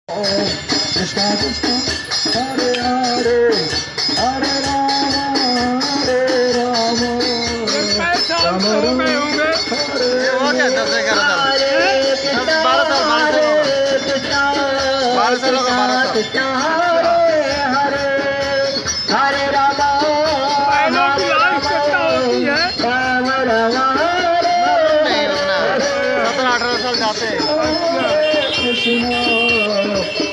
Krishna Krishna Hare Hare Hare Rama Rama Rama हो गया 10-11 साल 12 साल होगा 12 साल Hare Rama नहीं रुकना 17-18 साल जाते हैं Krishna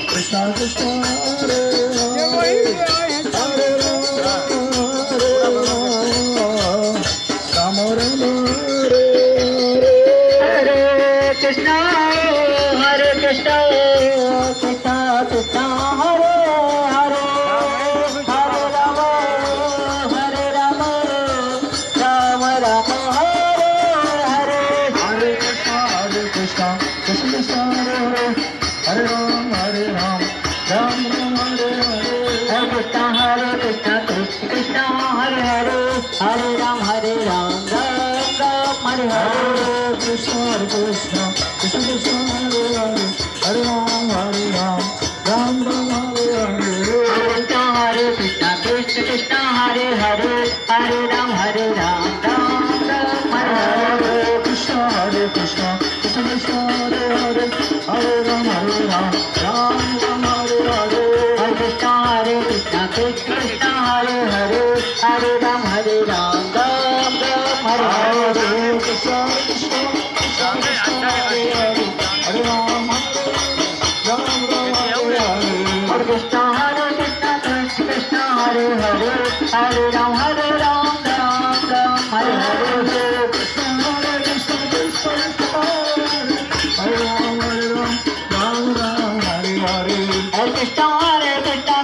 Krishna Krishna Hare Hare Rama Rama Hare Krishna Krishna Krishna Hare Hare Hare Rama Rama Rama Hare Hare Hare Krishna Krishna Krishna Hare Hare Ram Ram Hare Hare Hare Krishna Krishna Krishna Hare Hare Hare Ram Ram Hare Hare Krishna Krishna Krishna Hare Hare Hare Ram Ram Hare Hare Krishna Krishna Hare Hare Hare Ram Ram Hare Hare Krishna Krishna Krishna Hare Hare Hare Ram Ram Hare Hare Krishna Krishna Krishna Hare Hare Hare Ram Hare Hare Krishna Krishna Krishna Hare Hare Hare Ram Hare Krishna Krishna Hare Hare Hare Ram Hare Hare Krishna Krishna Hare Ram Hare Hare Hare Krishna Krishna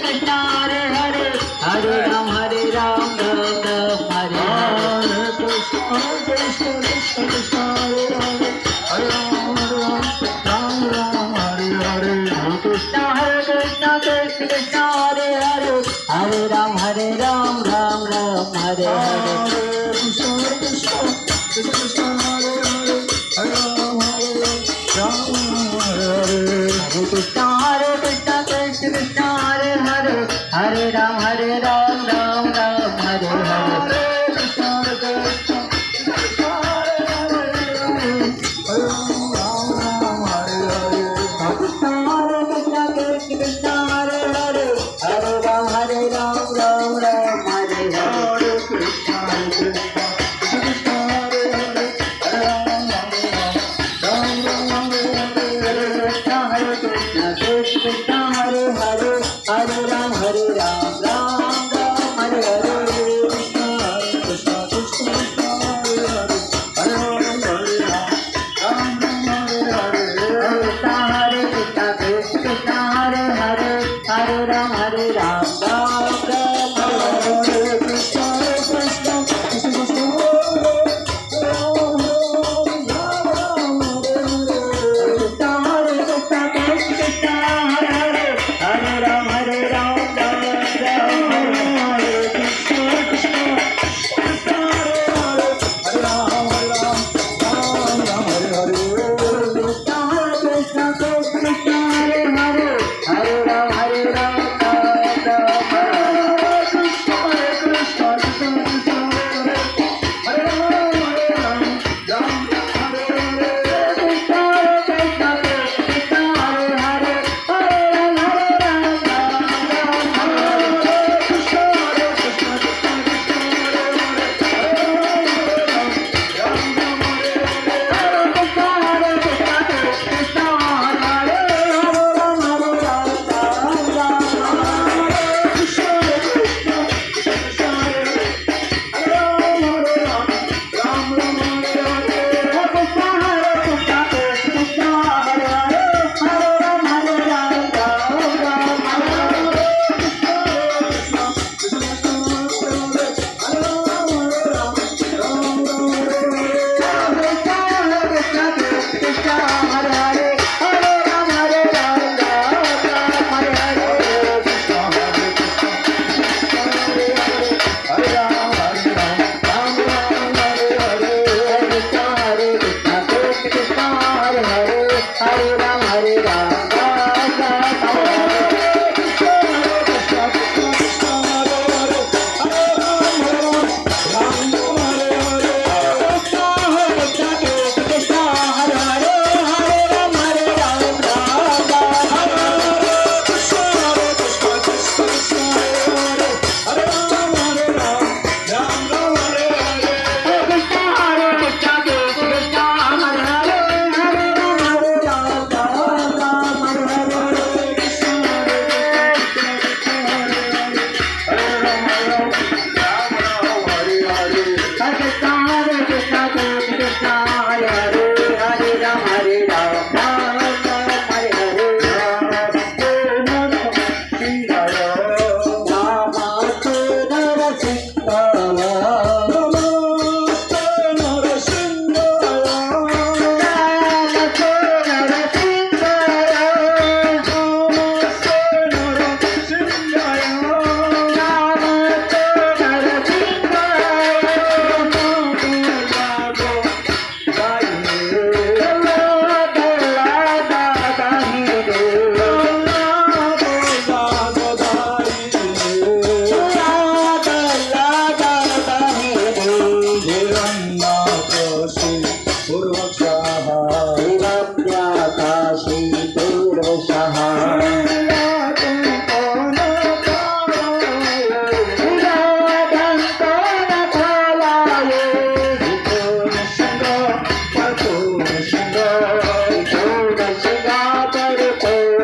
Krishna Hare Hare Hare Ram Hare Hare Krishna Krishna Krishna Hare Hare Hare Ram Hare Hare Krishna Krishna Krishna Hare Hare Hare Ram Hare Hare Krishna Krishna Krishna Hare Hare Hare Ram Hare Hare Krishna Krishna Krishna Hare Hare Hare Ram Hare Hare Krishna Krishna Krishna Hare Hare Hare Ram Hare Hare Krishna Krishna Krishna Hare Hare Hare Ram Hare Hare Krishna Krishna Krishna Hare Hare Hare Ram Krishna Krishna Hare Hare Hare Ram Hare Hare Krishna Krishna Krishna Hare Hare Hare Ram Hare Krishna Krishna Hare Hare Hare Ram Hare Krishna Krishna Krishna Hare Ram Hare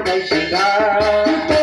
कशी गा